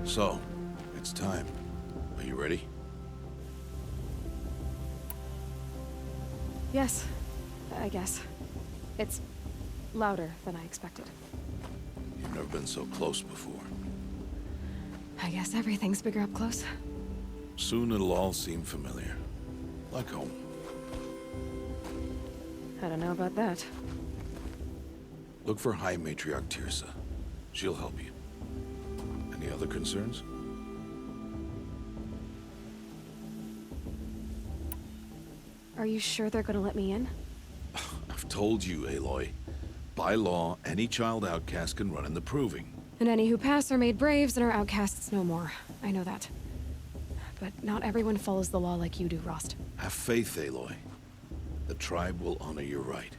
So, it's time. Are you ready? Yes, I guess. It's louder than I expected. You've never been so close before. I guess everything's bigger up close. Soon it'll all seem familiar. Like home. I don't know about that. Look for High Matriarch Tirsa. She'll help you. Any other concerns? Are you sure they're gonna let me in? I've told you, Aloy. By law, any child outcast can run in the Proving. And any who pass are made braves and are outcasts no more. I know that. But not everyone follows the law like you do, Rost. Have faith, Aloy. The tribe will honor your right.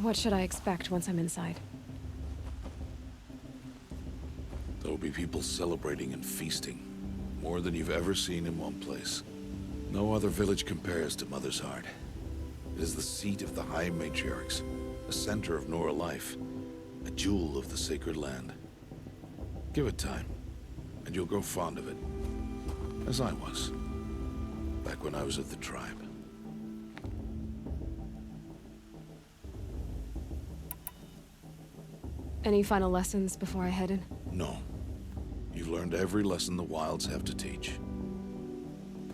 What should I expect once I'm inside? There will be people celebrating and feasting. More than you've ever seen in one place. No other village compares to Mother's Heart. It is the seat of the High Matriarchs, the center of Nora life, a jewel of the sacred land. Give it time, and you'll grow fond of it. As I was, back when I was at the tribe. Any final lessons before I head in? No. You've learned every lesson the Wilds have to teach.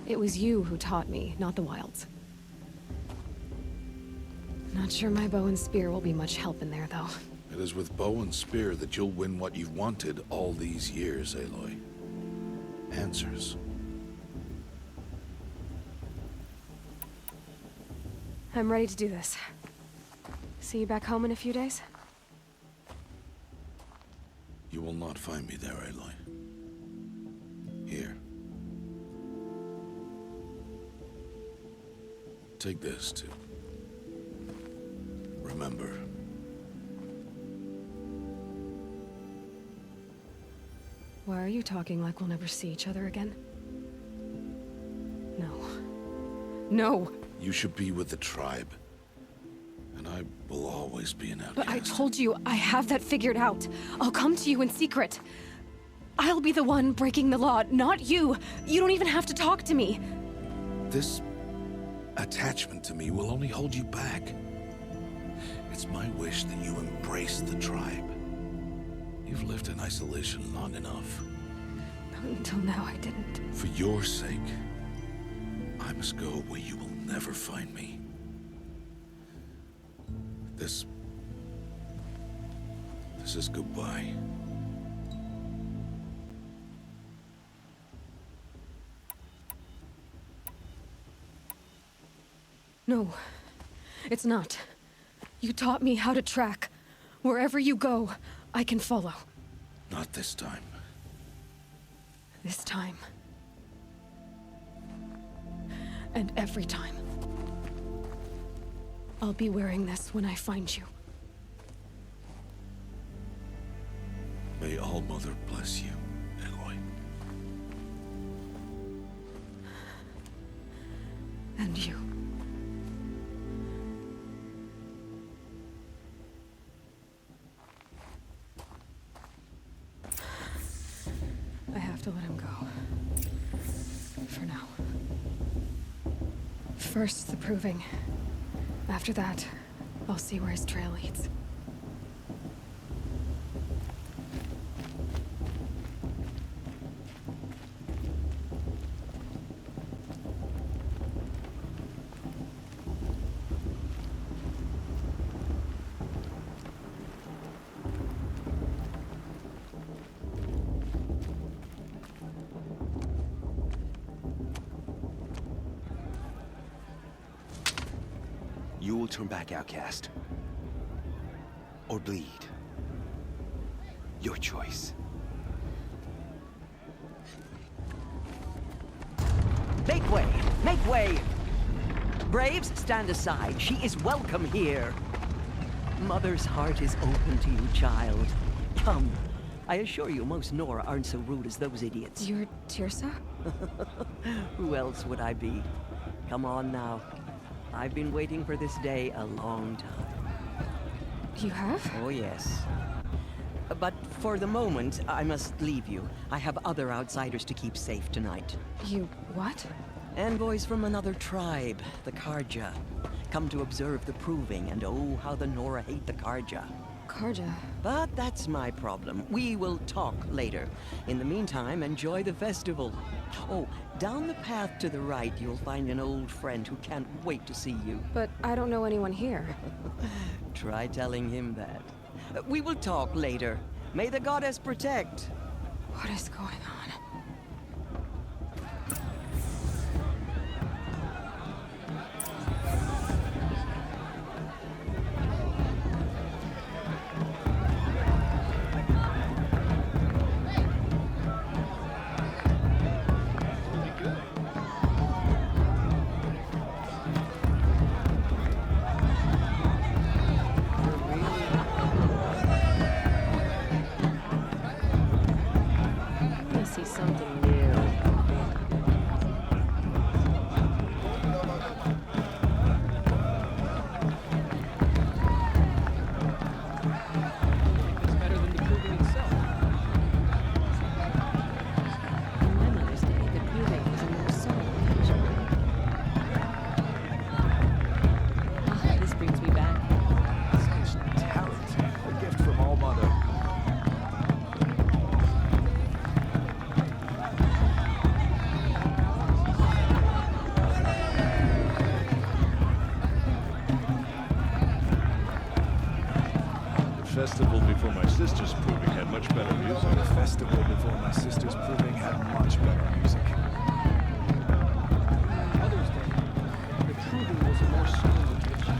It was you who taught me, not the Wilds. Not sure my bow and spear will be much help in there, though. It is with bow and spear that you'll win what you've wanted all these years, Aloy. Answers. I'm ready to do this. See you back home in a few days? You will not find me there, Aloy. Here. Take this, too. Remember. Why are you talking like we'll never see each other again? No. No! You should be with the tribe. And I will always be an outcast. But I told you, I have that figured out. I'll come to you in secret. I'll be the one breaking the law, not you. You don't even have to talk to me. This attachment to me will only hold you back. It's my wish that you embrace the tribe. You've lived in isolation long enough. Until now, I didn't. For your sake, I must go where you will never find me. This is goodbye. No, it's not. You taught me how to track. Wherever you go, I can follow. Not this time. This time. And every time. I'll be wearing this when I find you. May All-Mother bless you, Aloy. And you. I have to let him go. For now. First, the proving. After that, I'll see where his trail leads. You will turn back, outcast. Or bleed. Your choice. Make way! Make way! Braves, stand aside. She is welcome here. Mother's heart is open to you, child. Come. I assure you, most Nora aren't so rude as those idiots. You're Tirsa? Who else would I be? Come on now. I've been waiting for this day a long time. You have? Oh, yes. But for the moment, I must leave you. I have other outsiders to keep safe tonight. You what? Envoys from another tribe, the Karja. Come to observe the proving, and oh, how the Nora hate the Karja. Karja. But that's my problem. We will talk later. In the meantime, enjoy the festival. Oh, down the path to the right, you'll find an old friend who can't wait to see you. But I don't know anyone here. Try telling him that. We will talk later. May the goddess protect. What is going on? I see something new. It's better than the proving itself. On my Mother's Day, the proving was a more solemn occasion. Ah, this brings me back. Such talent. A gift from All Mother. The festival before my sister's proving had much better music. The festival before my sister's proving had much better music. Mother's Day, the proving was a more solemn occasion.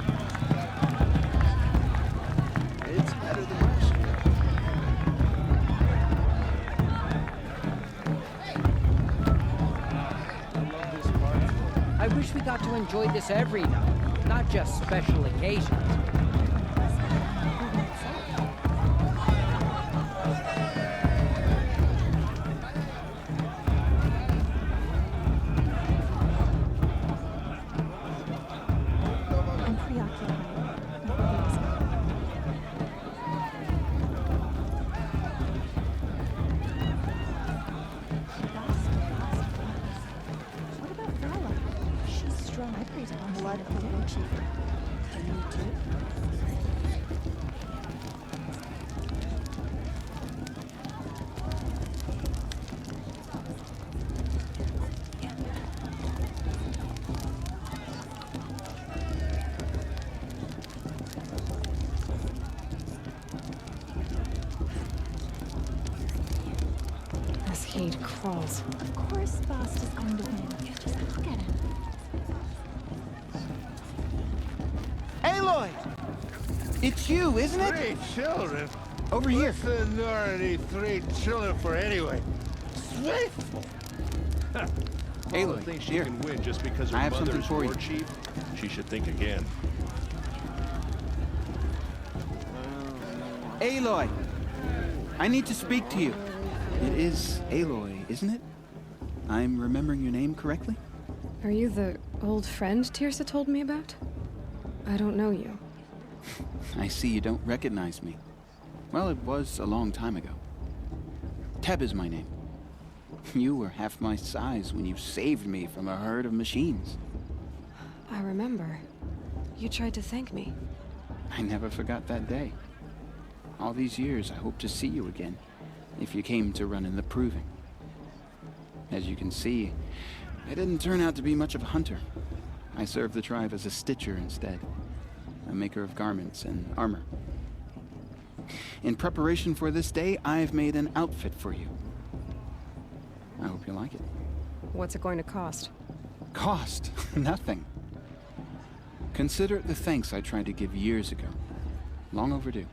It's better than last year. I love this part. I wish we got to enjoy this every night, not just special occasions. I'm preoccupied. What about Vala? She's strong. I prayed upon blood of the war chief. Can you too? This heat crawls. Of course Bast is going to win. Just look at him. Aloy! It's you, isn't it? 3 children? Over here. What's the Nora need 3 children for anyway? Faithful. Aloy, Mama thinks she here. can win just because her I have something mother's for you. war chief. She should think again. Aloy! I need to speak to you. It is Aloy, isn't it? I'm remembering your name correctly? Are you the old friend Tirsa told me about? I don't know you. I see you don't recognize me. Well, it was a long time ago. Teb is my name. You were half my size when you saved me from a herd of machines. I remember. You tried to thank me. I never forgot that day. All these years, I hope to see you again, if you came to run in the proving. As you can see, I didn't turn out to be much of a hunter. I served the tribe as a stitcher instead, a maker of garments and armor. In preparation for this day, I've made an outfit for you. I hope you like it. What's it going to cost? Cost? Nothing. Consider it the thanks I tried to give years ago. Long overdue.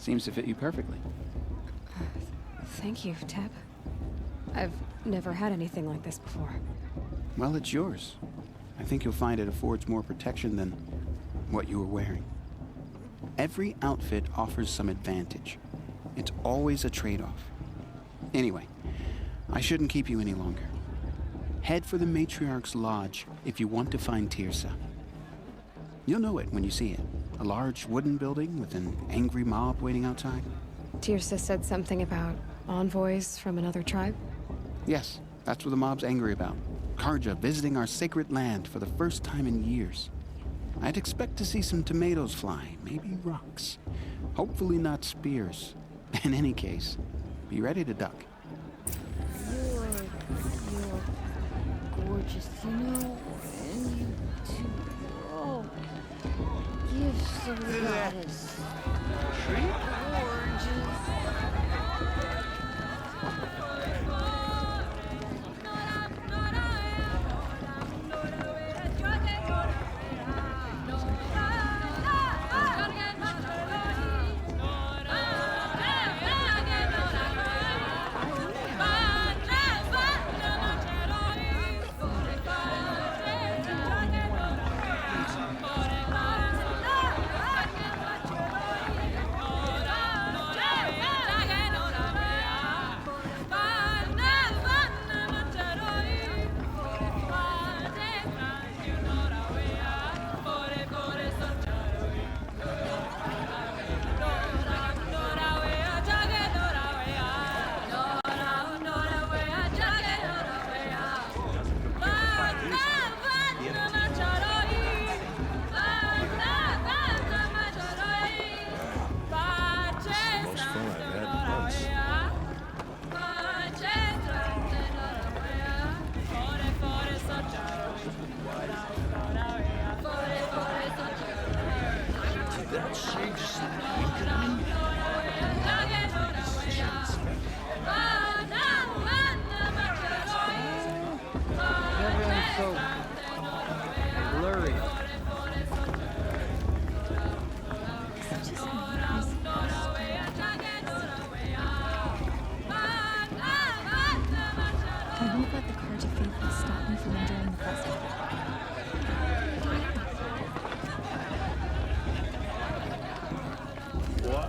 Seems to fit you perfectly. Thank you, Teb. I've never had anything like this before. Well, it's yours. I think you'll find it affords more protection than what you were wearing. Every outfit offers some advantage. It's always a trade-off. Anyway, I shouldn't keep you any longer. Head for the Matriarch's Lodge if you want to find Tirsa. You'll know it when you see it. A large wooden building with an angry mob waiting outside. Tirsa said something about envoys from another tribe? Yes, that's what the mob's angry about. Karja visiting our sacred land for the first time in years. I'd expect to see some tomatoes fly, maybe rocks. Hopefully not spears. In any case, be ready to duck. You're gorgeous, you know, and you too. Oh, gifts of the goddess. Gorgeous. Everyone's so blurry. I won't let the Karja faithful stop me from enjoying the festival.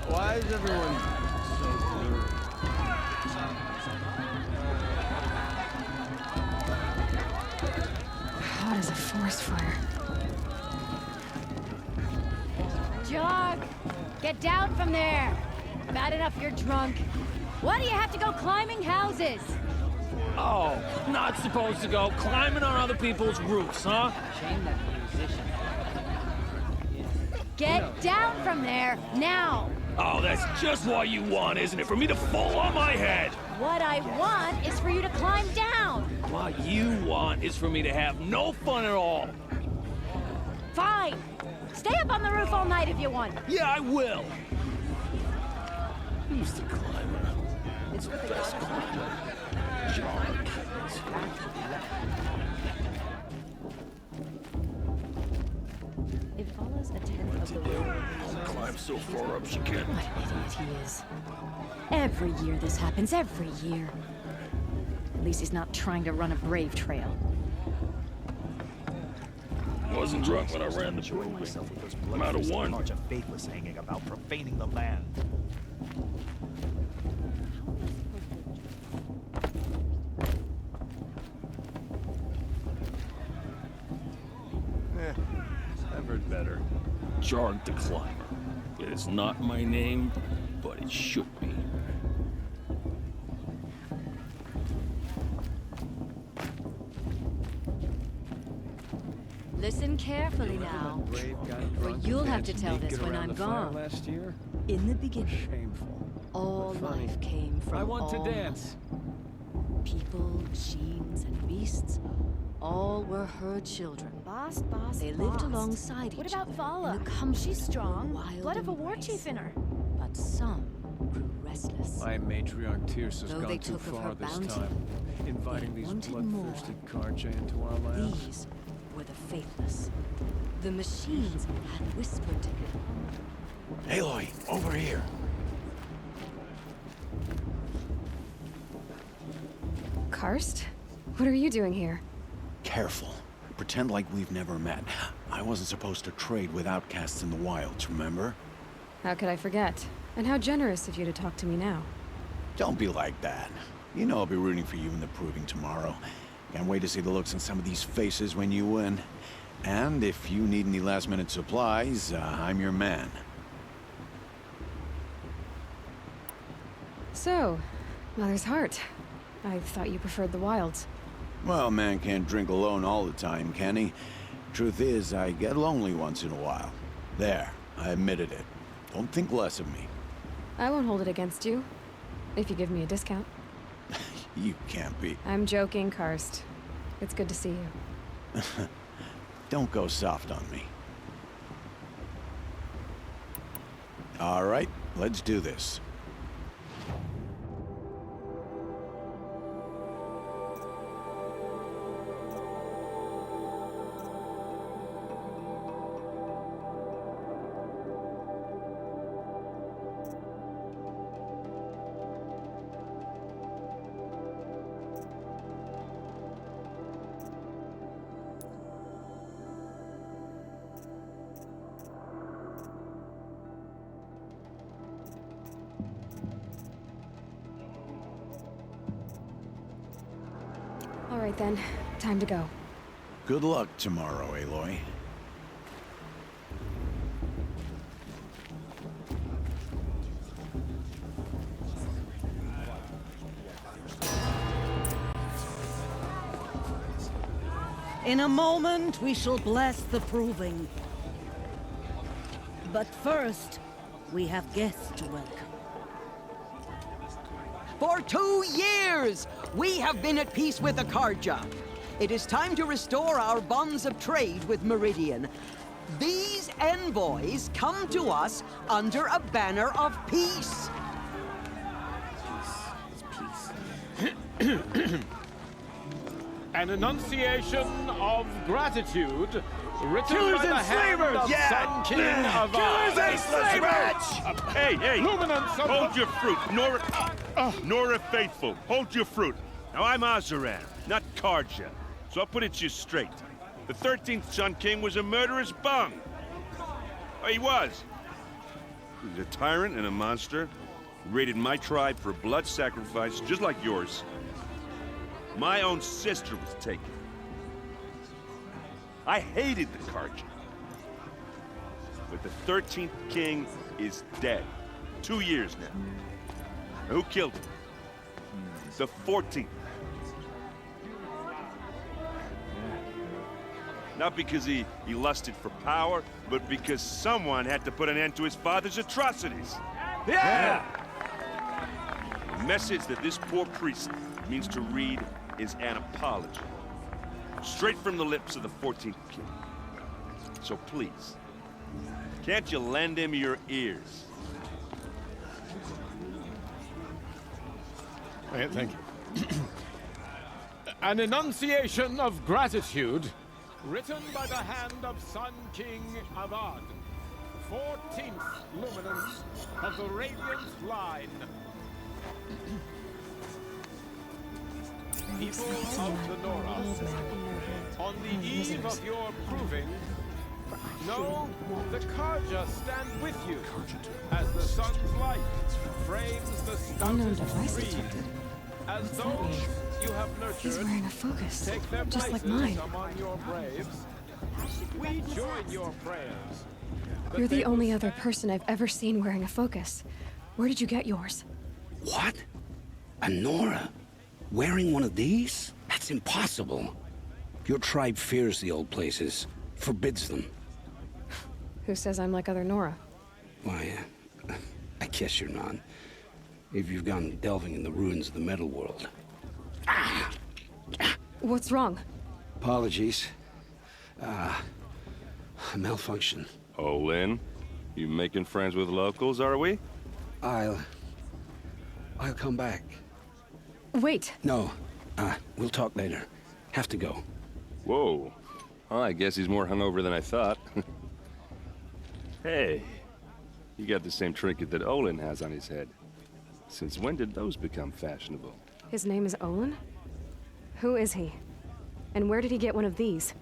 Why is everyone so blurry? Hot as a forest fire. Jog! Get down from there! Bad enough you're drunk. Why do you have to go climbing houses? Oh, not supposed to go climbing on other people's roofs, huh? Shame that musician. Get down from there, now! Oh, that's just what you want, isn't it? For me to fall on my head! What I want is for you to climb down! What you want is for me to have no fun at all. Fine! Stay up on the roof all night if you want. Yeah, I will! Who's the climber? It's what they best climber. It follows a tenth of the road. I'll climb so far up she can. What an idiot he is. Every year this happens, every year. At least he's not trying to run a brave trail. Wasn't drunk when I ran the proving. I'm out of one. Bunch of faithless hanging about profaning the land. I've heard better. Jarg the Climber. It is not my name, but it should be. Listen carefully now, for you'll have to tell this when I'm gone. Last year? In the beginning, Shameful. all Funny. life came from I want to all dance. people, machines, and beasts. All were her children. Boss, They lived alongside What each about other Vala? in the comfort She's of strong. wild Blood of a war embrace. chief in her. But some grew restless. My matriarch Tirsa's Though they gone too took of far her this bounty, time, inviting they these wanted bloodthirsty more. Karja into our land. These were the faithless. The machines had whispered to him. Aloy, over here. Karst? What are you doing here? Careful. Pretend like we've never met. I wasn't supposed to trade with outcasts in the wilds, remember? How could I forget? And how generous of you to talk to me now. Don't be like that. You know I'll be rooting for you in the proving tomorrow. Can't wait to see the looks on some of these faces when you win. And if you need any last-minute supplies, I'm your man. So, Mother's Heart. I thought you preferred the wilds. Well, man can't drink alone all the time, can he? Truth is, I get lonely once in a while. There, I admitted it. Don't think less of me. I won't hold it against you, if you give me a discount. You can't be. I'm joking, Karst. It's good to see you. Don't go soft on me. All right, let's do this. All right then, time to go. Good luck tomorrow, Aloy. In a moment, we shall bless the proving. But first, we have guests to welcome. For 2 years, we have been at peace with the Carja. It is time to restore our bonds of trade with Meridian. These envoys come to us under a banner of peace. An enunciation of gratitude written Killers by the and hand slavers! of Sun King of Killers and slavers! Hey, Luminance of hold your fruit, Nora Faithful, hold your fruit. Now I'm Azaran, not Carja, so I'll put it to you straight. The 13th Sun King was a murderous bum. Oh, he was. He was a tyrant and a monster. He raided my tribe for blood sacrifice, just like yours. My own sister was taken. I hated the Carja. But the 13th king is dead. 2 years now. Who killed him? The 14th. Not because he lusted for power, but because someone had to put an end to his father's atrocities. Yeah! The message that this poor priest means to read is an apology. Straight from the lips of the 14th king. So please, can't you lend him your ears? Thank you. An enunciation of gratitude written by the hand of Sun King Avad, 14th luminance of the Radiant line. People of the Nora, on the eve of your proving, know the Carja stand with you as the sun's light frames the stoutest tree. As those you have nurtured, He's wearing a focus, take their just like places mine. among your braves. We join your prayers. You're the only other person I've ever seen wearing a focus. Where did you get yours? What? A Nora? Wearing one of these? That's impossible. Your tribe fears the old places, forbids them. Who says I'm like other Nora? Why, I guess you're not. If you've gone delving in the ruins of the metal world. What's wrong? Apologies. A malfunction. Oh, Lynn, you making friends with locals, are we? I'll come back. Wait. No. We'll talk later. Have to go. Whoa. Well, I guess he's more hungover than I thought. Hey, you got the same trinket that Olin has on his head. Since when did those become fashionable? His name is Olin? Who is he? And where did he get one of these?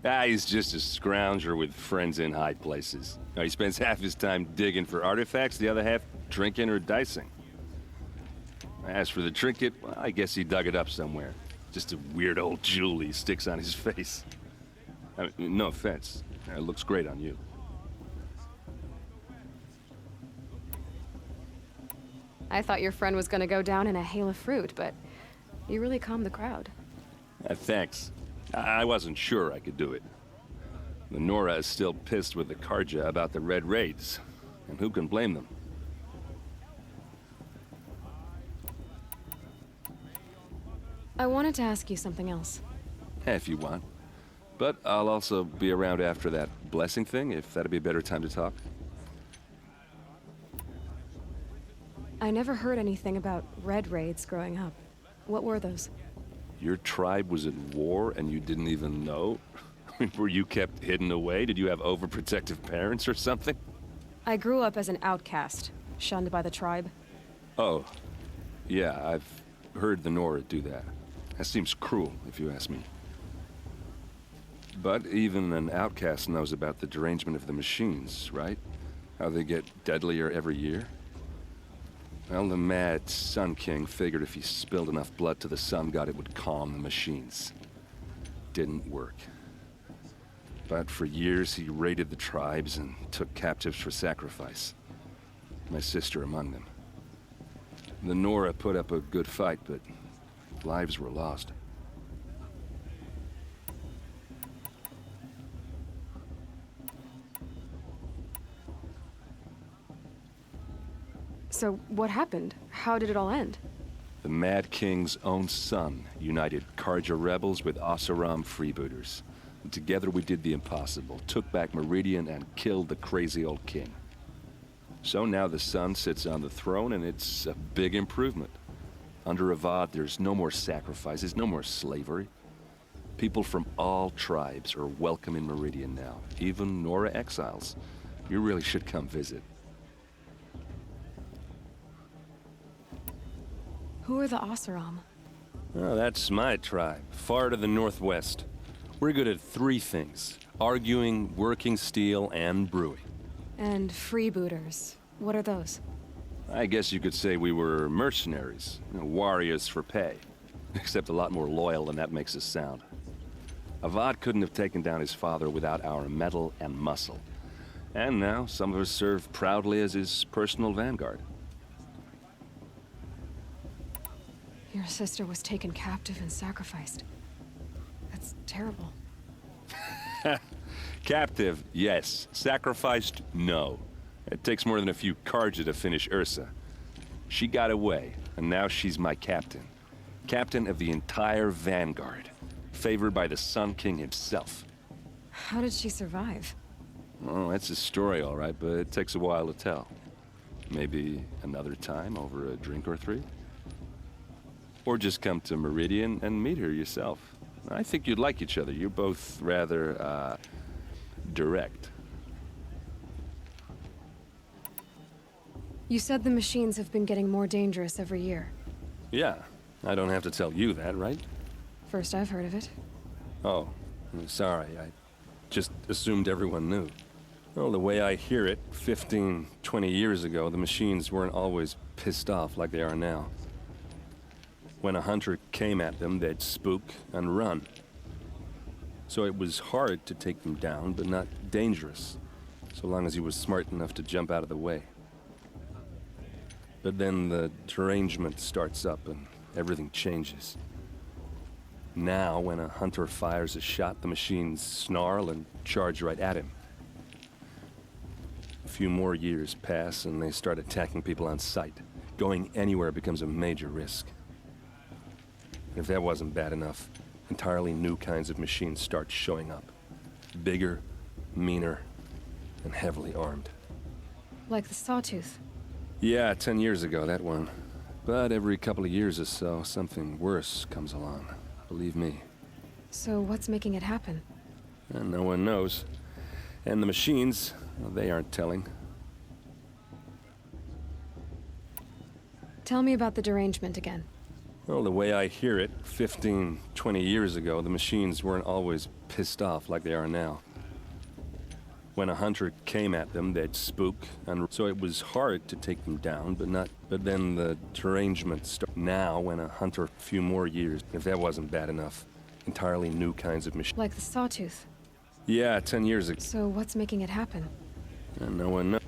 He's just a scrounger with friends in high places. He spends half his time digging for artifacts, the other half drinking or dicing. As for the trinket, well, I guess he dug it up somewhere. Just a weird old jewel he sticks on his face. I mean, no offense. It looks great on you. I thought your friend was gonna go down in a hail of fruit, but you really calmed the crowd. Thanks. I wasn't sure I could do it. The Nora is still pissed with the Karja about the Red Raids, and who can blame them? I wanted to ask you something else. If you want. But I'll also be around after that blessing thing, if that'd be a better time to talk. I never heard anything about Red Raids growing up. What were those? Your tribe was at war and you didn't even know? Were you kept hidden away? Did you have overprotective parents or something? I grew up as an outcast, shunned by the tribe. Oh. Yeah, I've heard the Nora do that. That seems cruel, if you ask me. But even an outcast knows about the derangement of the machines, right? How they get deadlier every year? Well, the mad Sun King figured if he spilled enough blood to the Sun God, it would calm the machines. Didn't work. But for years, he raided the tribes and took captives for sacrifice. My sister among them. The Nora put up a good fight, but lives were lost. So, what happened? How did it all end? The Mad King's own son united Karja rebels with Oseram freebooters. And together we did the impossible, took back Meridian and killed the crazy old king. So now the son sits on the throne and it's a big improvement. Under Avad, there's no more sacrifices, no more slavery. People from all tribes are welcome in Meridian now, even Nora exiles. You really should come visit. Who are the Oseram? Oh, that's my tribe, far to the northwest. We're good at three things: arguing, working steel, and brewing. And freebooters. What are those? I guess you could say we were mercenaries, warriors for pay. Except a lot more loyal than that makes us sound. Avad couldn't have taken down his father without our metal and muscle. And now, some of us serve proudly as his personal vanguard. Your sister was taken captive and sacrificed. That's terrible. Captive, yes. Sacrificed, no. It takes more than a few Karja to finish Ursa. She got away, and now she's my captain. Captain of the entire vanguard. Favored by the Sun King himself. How did she survive? Well, that's a story, all right, but it takes a while to tell. Maybe another time over a drink or three? Or just come to Meridian and meet her yourself. I think you'd like each other. You're both rather, direct. You said the machines have been getting more dangerous every year. Yeah, I don't have to tell you that, right? First I've heard of it. Oh, I'm sorry. I just assumed everyone knew. Well, the way I hear it, 15, 20 years ago, the machines weren't always pissed off like they are now. When a hunter came at them, they'd spook and run. So it was hard to take them down, but not dangerous, so long as he was smart enough to jump out of the way. But then the derangement starts up and everything changes. Now, when a hunter fires a shot, the machines snarl and charge right at him. A few more years pass and they start attacking people on sight. Going anywhere becomes a major risk. If that wasn't bad enough, entirely new kinds of machines start showing up. Bigger, meaner, and heavily armed. Like the Sawtooth. Yeah, 10 years ago, that one. But every couple of years or so, something worse comes along. Believe me. So what's making it happen? And no one knows. And the machines, well, they aren't telling. Tell me about the derangement again. Well, the way I hear it, 15, 20 years ago, the machines weren't always pissed off like they are now. When a hunter came at them, they'd spook, and so it was hard to take them down, but then the derangement started. Now, when a hunter, a few more years, if that wasn't bad enough, entirely new kinds of machines. Like the sawtooth. Yeah, 10 years ago. So what's making it happen? And no one knows.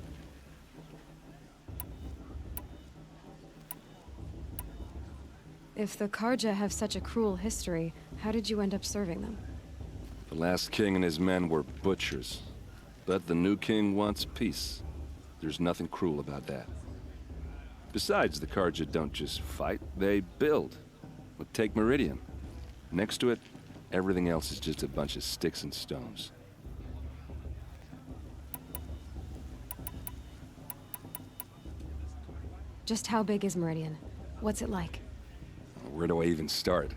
If the Karja have such a cruel history, how did you end up serving them? The last king and his men were butchers. But the new king wants peace. There's nothing cruel about that. Besides, the Karja don't just fight, they build. Well, take Meridian. Next to it, everything else is just a bunch of sticks and stones. Just how big is Meridian? What's it like? Where do I even start?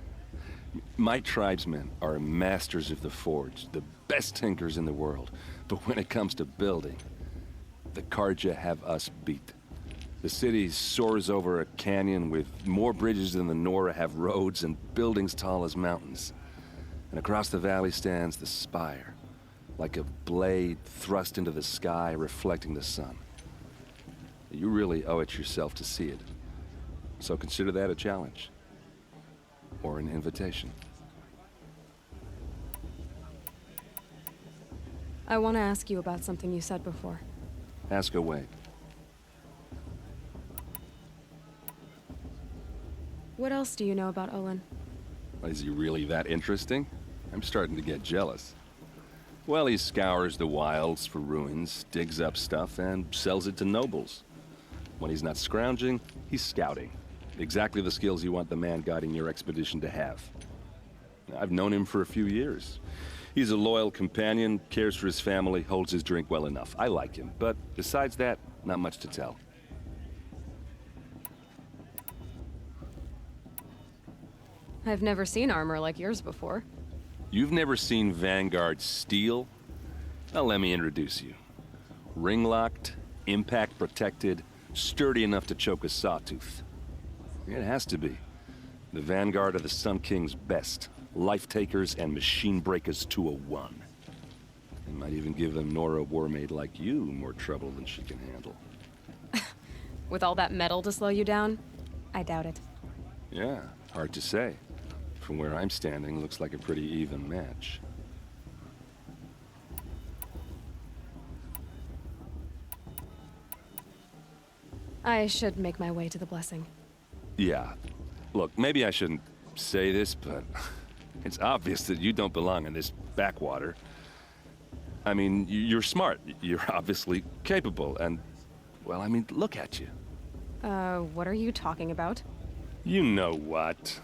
My tribesmen are masters of the forge, the best tinkers in the world. But when it comes to building, the Karja have us beat. The city soars over a canyon with more bridges than the Nora have roads and buildings tall as mountains. And across the valley stands the spire, like a blade thrust into the sky reflecting the sun. You really owe it yourself to see it. So consider that a challenge. Or an invitation. I want to ask you about something you said before. Ask away. What else do you know about Olin? Is he really that interesting? I'm starting to get jealous. Well, he scours the wilds for ruins, digs up stuff, and sells it to nobles. When he's not scrounging, he's scouting. Exactly the skills you want the man guiding your expedition to have. I've known him for a few years. He's a loyal companion, cares for his family, holds his drink well enough. I like him, but besides that, not much to tell. I've never seen armor like yours before. You've never seen Vanguard steel? Well, let me introduce you. Ring-locked, impact-protected, sturdy enough to choke a sawtooth. It has to be. The Vanguard of the Sun King's best. Life-takers and machine breakers to a one. They might even give a Nora warmaid like you more trouble than she can handle. With all that metal to slow you down? I doubt it. Yeah, hard to say. From where I'm standing, looks like a pretty even match. I should make my way to the blessing. Yeah. Look, maybe I shouldn't say this, but it's obvious that you don't belong in this backwater. I mean, you're smart. You're obviously capable, and, well, I mean, look at you. What are you talking about? You know what.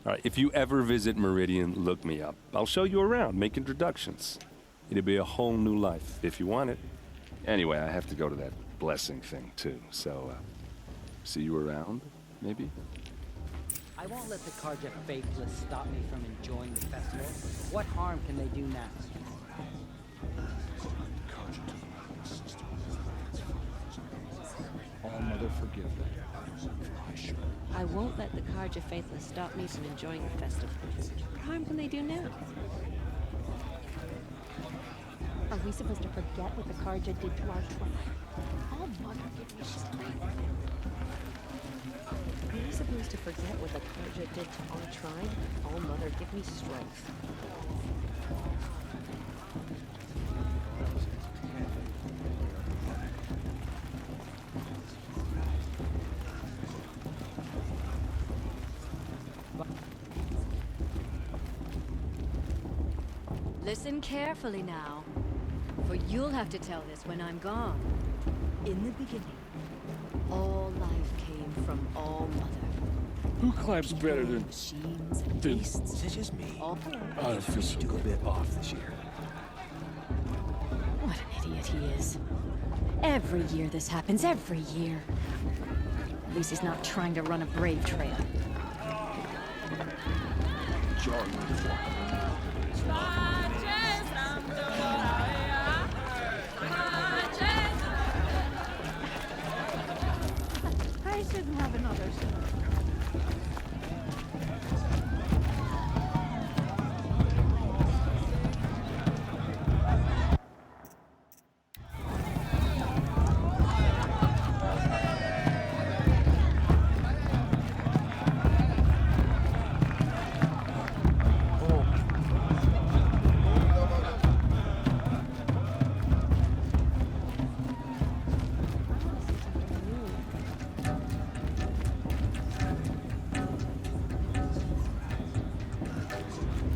All right, if you ever visit Meridian, look me up. I'll show you around, make introductions. It'll be a whole new life, if you want it. Anyway, I have to go to that blessing thing, too, so, see you around, maybe? I won't let the Karja faithless stop me from enjoying the festival. What harm can they do now? All Mother forgive them. I won't let the Karja faithless stop me from enjoying the festival. What harm can they do now? Are we supposed to forget what the Karja did to our tribe? All Mother give me strength. Are we supposed to forget what the Karja did to our tribe? All Mother give me strength. Listen carefully now, for you'll have to tell this when I'm gone. In the beginning, all life came from All Mother. Who climbs better than machines and beasts? Is it just me? All I feel so good. A bit off this year. What an idiot he is. Every year this happens, every year. At least he's not trying to run a brave trail. I shouldn't have another.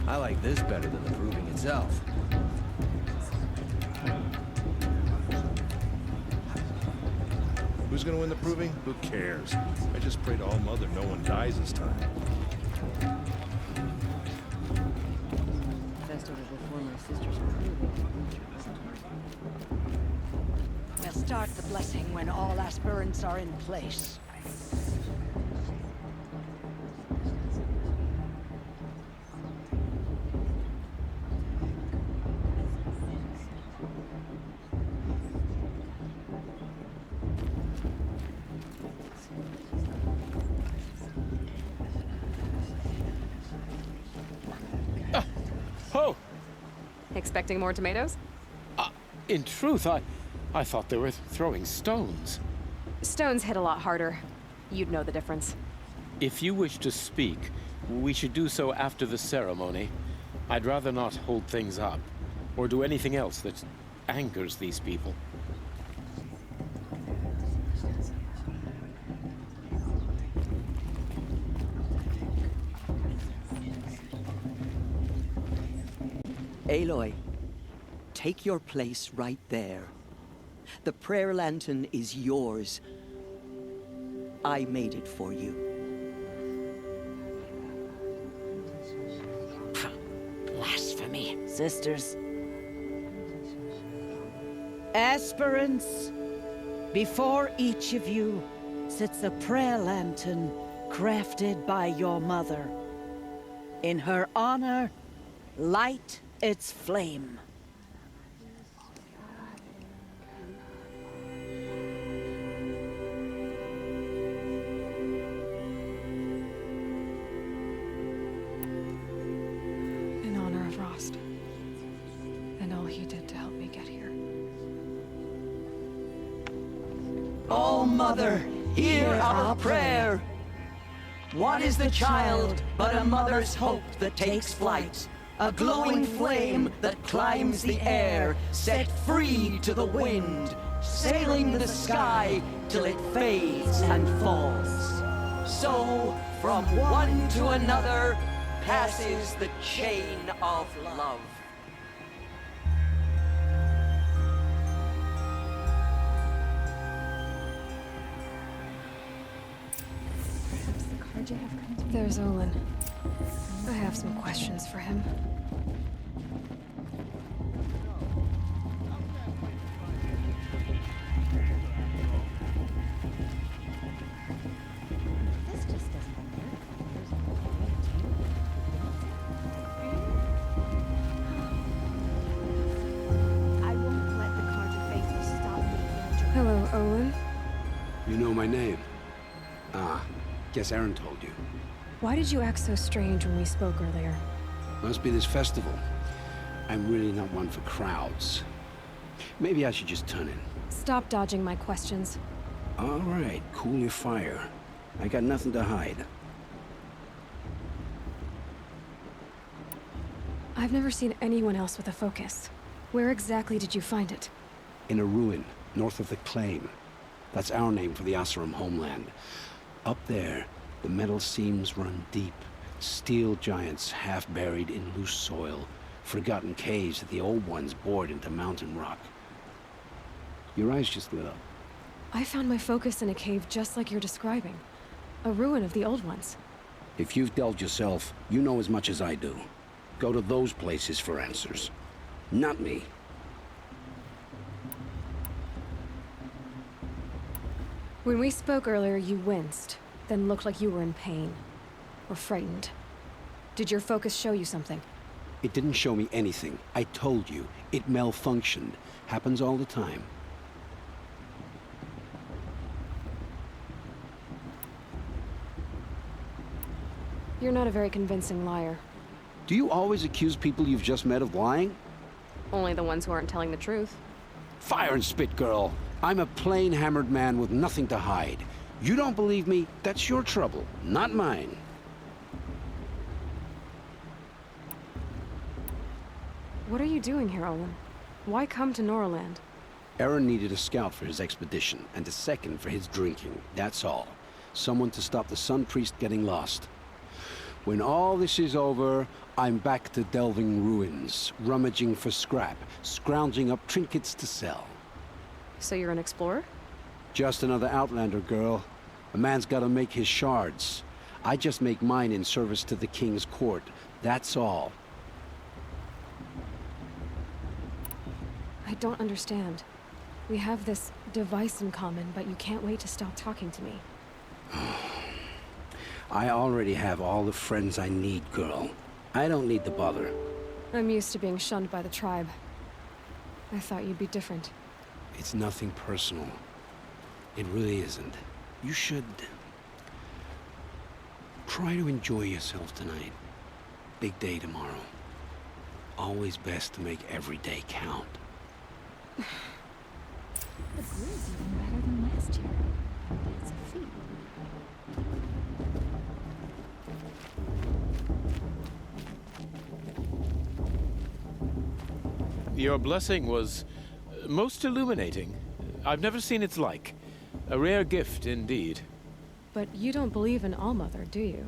I like this better than the proving itself. Who's gonna win the proving? Who cares? I just pray to All Mother no one dies this time. Festival before my sister's proving. We'll start the blessing when all aspirants are in place. Expecting more tomatoes? In truth, I thought they were throwing stones. Stones hit a lot harder. You'd know the difference. If you wish to speak, we should do so after the ceremony. I'd rather not hold things up, or do anything else that angers these people. Aloy, take your place right there. The prayer lantern is yours. I made it for you. Blasphemy, sisters. Aspirants, before each of you sits a prayer lantern crafted by your mother. In her honor, light its flame. In honor of Rost, and all he did to help me get here. All Mother, hear our prayer. What is the child but a mother's hope that takes flight? A glowing flame that climbs the air, set free to the wind, sailing the sky till it fades and falls. So, from one to another, passes the chain of love. There's Olin. I have some questions for him. This just doesn't work. I won't let the Carja faithful stop me from enjoying. Hello, Olin. You know my name? Guess Aaron told you. Why did you act so strange when we spoke earlier? Must be this festival. I'm really not one for crowds. Maybe I should just turn in. Stop dodging my questions. All right, cool your fire. I got nothing to hide. I've never seen anyone else with a focus. Where exactly did you find it? In a ruin, north of the Claim. That's our name for the Asrock homeland. Up there, the metal seams run deep. Steel giants half buried in loose soil. Forgotten caves that the old ones bored into mountain rock. Your eyes just lit up. I found my focus in a cave just like you're describing. A ruin of the old ones. If you've delved yourself, you know as much as I do. Go to those places for answers. Not me. When we spoke earlier, you winced, then looked like you were in pain. Or frightened. Did your focus show you something? It didn't show me anything. I told you. It malfunctioned. Happens all the time. You're not a very convincing liar. Do you always accuse people you've just met of lying? Only the ones who aren't telling the truth. Fire and spit, girl. I'm a plain hammered man with nothing to hide. You don't believe me? That's your trouble, not mine. What are you doing here, Olin? Why come to Noraland? Aaron needed a scout for his expedition, and a second for his drinking. That's all. Someone to stop the Sun Priest getting lost. When all this is over, I'm back to delving ruins, rummaging for scrap, scrounging up trinkets to sell. So you're an explorer? Just another Outlander, girl. A man's gotta make his shards. I just make mine in service to the King's court. That's all. I don't understand. We have this device in common, but you can't wait to stop talking to me. I already have all the friends I need, girl. I don't need the bother. I'm used to being shunned by the tribe. I thought you'd be different. It's nothing personal. It really isn't. You should... try to enjoy yourself tonight. Big day tomorrow. Always best to make every day count. The brew's even better than last year. That's a feat. Your blessing was most illuminating. I've never seen its like. A rare gift indeed. But you don't believe in Allmother, do you?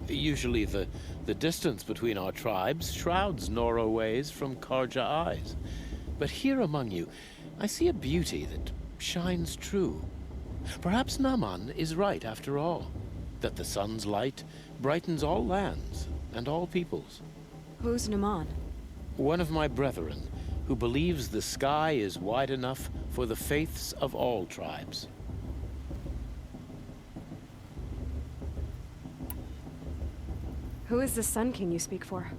Usually the distance between our tribes shrouds Nora ways from Karja eyes. But here among you, I see a beauty that shines true. Perhaps Naman is right after all, that the sun's light brightens all lands and all peoples. Who's Naman? One of my brethren, who believes the sky is wide enough for the faiths of all tribes. Who is the Sun King you speak for?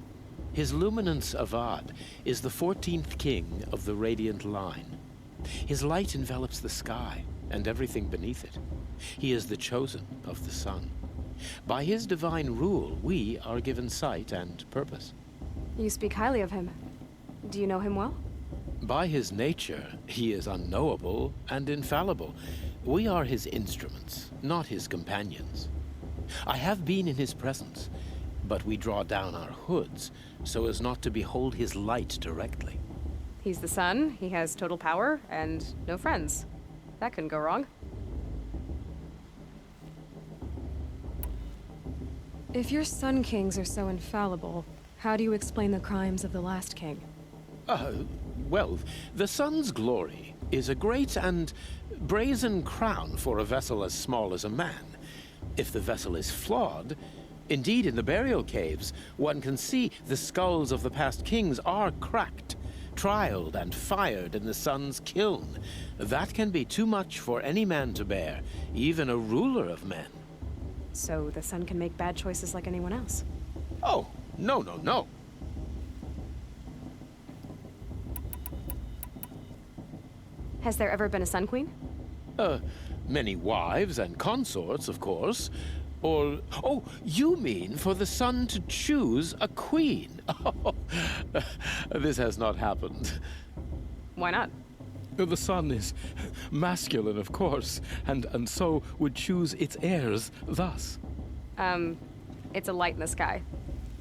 His Luminance Avad is the 14th king of the Radiant Line. His light envelops the sky and everything beneath it. He is the chosen of the sun. By his divine rule, we are given sight and purpose. You speak highly of him. Do you know him well? By his nature, he is unknowable and infallible. We are his instruments, not his companions. I have been in his presence, but we draw down our hoods so as not to behold his light directly. He's the sun, he has total power, and no friends. That couldn't go wrong. If your Sun Kings are so infallible, how do you explain the crimes of the last king? Well, the sun's glory is a great and brazen crown for a vessel as small as a man. If the vessel is flawed, indeed in the burial caves, one can see the skulls of the past kings are cracked, trialed and fired in the sun's kiln. That can be too much for any man to bear, even a ruler of men. So the sun can make bad choices like anyone else? Oh, no. Has there ever been a Sun Queen? Many wives and consorts, of course. Or, oh, you mean for the sun to choose a queen? Oh, this has not happened. Why not? The sun is masculine, of course, and so would choose its heirs thus. It's a light in the sky.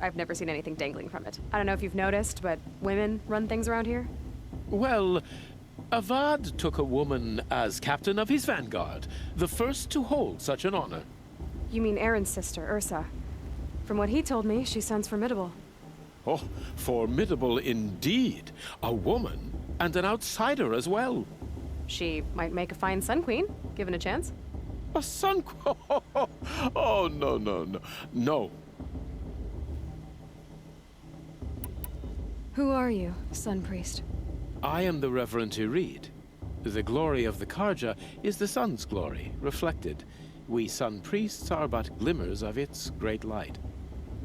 I've never seen anything dangling from it. I don't know if you've noticed, but women run things around here? Well, Avad took a woman as captain of his vanguard, the first to hold such an honor. You mean Aaron's sister, Ursa. From what he told me, she sounds formidable. Oh, formidable indeed. A woman, and an outsider as well. She might make a fine Sun Queen, given a chance. A Sun Queen? Oh, no. Who are you, Sun Priest? I am the Reverend Irid. The glory of the Karja is the sun's glory, reflected. We Sun Priests are but glimmers of its great light.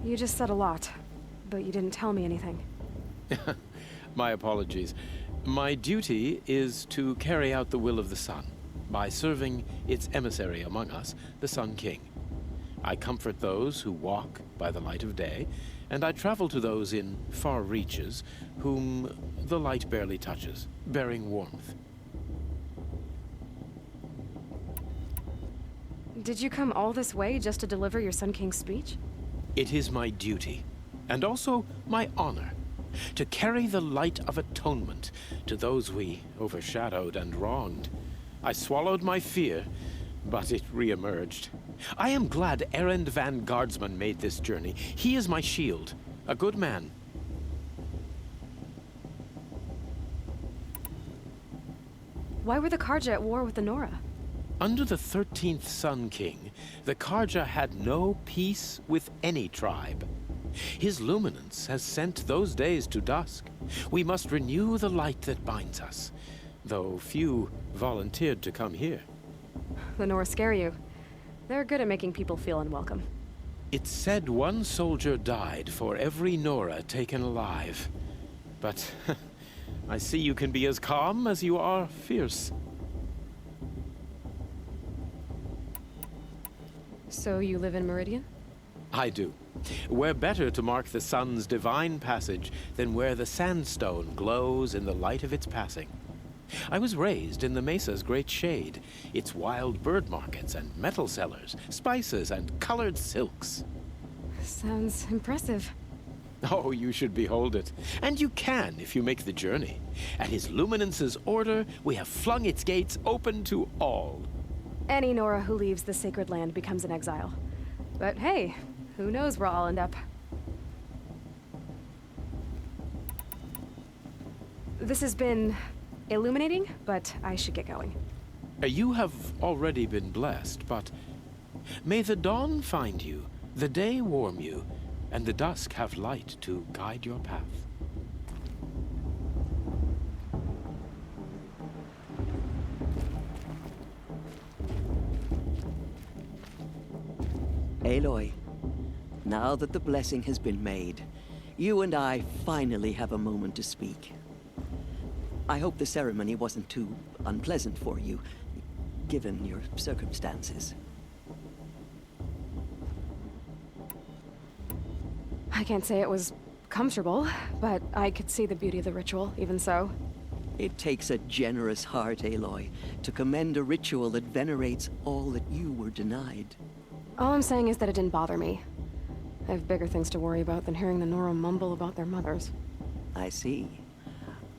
You just said a lot, but you didn't tell me anything. My apologies. My duty is to carry out the will of the sun, by serving its emissary among us, the Sun King. I comfort those who walk by the light of day, and I travel to those in far reaches whom the light barely touches, bearing warmth. Did you come all this way just to deliver your Sun King's speech? It is my duty, and also my honor, to carry the light of atonement to those we overshadowed and wronged. I swallowed my fear, but it re-emerged. I am glad Erend van Guardsman made this journey. He is my shield. A good man. Why were the Karja at war with the Nora? Under the 13th Sun King, the Karja had no peace with any tribe. His luminance has sent those days to dusk. We must renew the light that binds us, though few volunteered to come here. The Nora scare you. They're good at making people feel unwelcome. It's said one soldier died for every Nora taken alive. But I see you can be as calm as you are fierce. So you live in Meridian? I do. Where better to mark the sun's divine passage than where the sandstone glows in the light of its passing. I was raised in the Mesa's great shade, its wild bird markets and metal cellars, spices and colored silks. Sounds impressive. Oh, you should behold it. And you can if you make the journey. At His Luminance's order, we have flung its gates open to all. Any Nora who leaves the sacred land becomes an exile. But hey, who knows where I'll end up. This has been illuminating, but I should get going. You have already been blessed, but may the dawn find you, the day warm you, and the dusk have light to guide your path. Aloy, now that the blessing has been made, you and I finally have a moment to speak. I hope the ceremony wasn't too unpleasant for you, given your circumstances. I can't say it was comfortable, but I could see the beauty of the ritual, even so. It takes a generous heart, Aloy, to commend a ritual that venerates all that you were denied. All I'm saying is that it didn't bother me. I have bigger things to worry about than hearing the Nora mumble about their mothers. I see.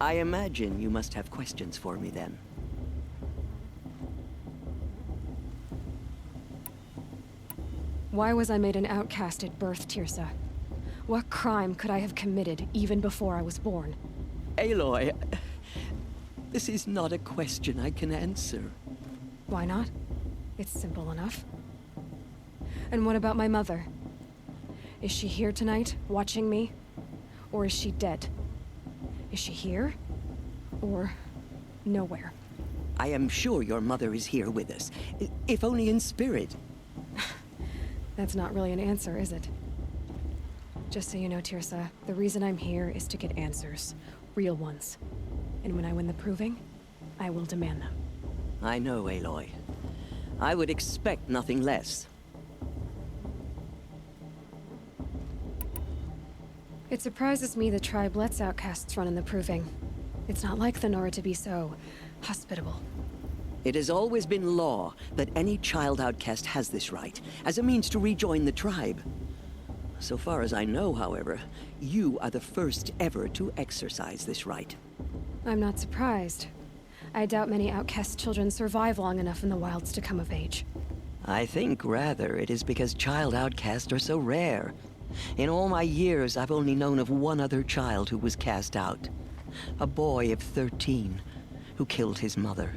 I imagine you must have questions for me then. Why was I made an outcast at birth, Tirsa? What crime could I have committed even before I was born? Aloy, this is not a question I can answer. Why not? It's simple enough. And what about my mother? Is she here tonight, watching me? Or is she dead? Is she here? Or nowhere? I am sure your mother is here with us, if only in spirit. That's not really an answer, is it? Just so you know, Tirsa, the reason I'm here is to get answers. Real ones. And when I win the proving, I will demand them. I know, Aloy. I would expect nothing less. It surprises me the tribe lets outcasts run in the proving. It's not like the Nora to be so hospitable. It has always been law that any child outcast has this right, as a means to rejoin the tribe. So far as I know, however, you are the first ever to exercise this right. I'm not surprised. I doubt many outcast children survive long enough in the wilds to come of age. I think, rather, it is because child outcasts are so rare. In all my years, I've only known of one other child who was cast out. A boy of 13, who killed his mother.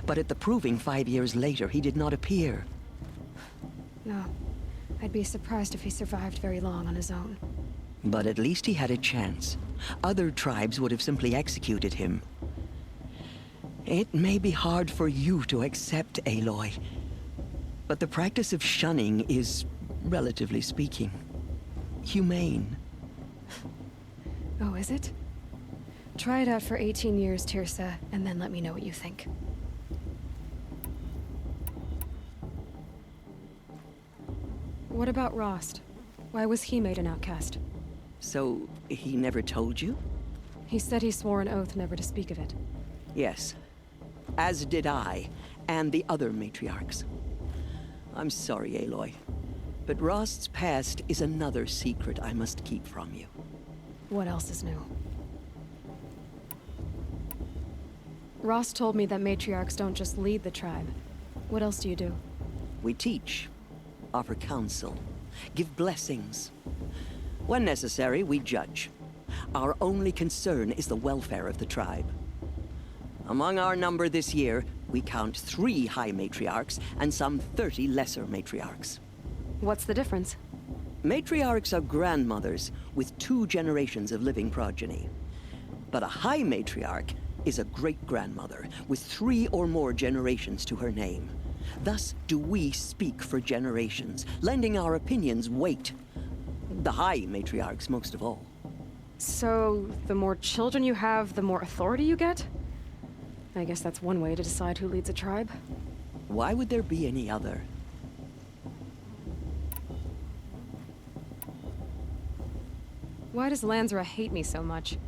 But at the proving 5 years later, he did not appear. No. I'd be surprised if he survived very long on his own. But at least he had a chance. Other tribes would have simply executed him. It may be hard for you to accept, Aloy, but the practice of shunning is, relatively speaking, humane. Oh, is it? Try it out for 18 years, Tirsa, and then let me know what you think. What about Rost? Why was he made an outcast? So, he never told you? He said he swore an oath never to speak of it. Yes. As did I, and the other matriarchs. I'm sorry, Aloy, but Rost's past is another secret I must keep from you. What else is new? Rost told me that matriarchs don't just lead the tribe. What else do you do? We teach, offer counsel, give blessings. When necessary, we judge. Our only concern is the welfare of the tribe. Among our number this year, we count 3 High Matriarchs and some 30 Lesser Matriarchs. What's the difference? Matriarchs are grandmothers with 2 generations of living progeny. But a High Matriarch is a great-grandmother with 3 or more generations to her name. Thus do we speak for generations, lending our opinions weight. The High Matriarchs most of all. So, the more children you have, the more authority you get? I guess that's one way to decide who leads a tribe. Why would there be any other? Why does Lansra hate me so much?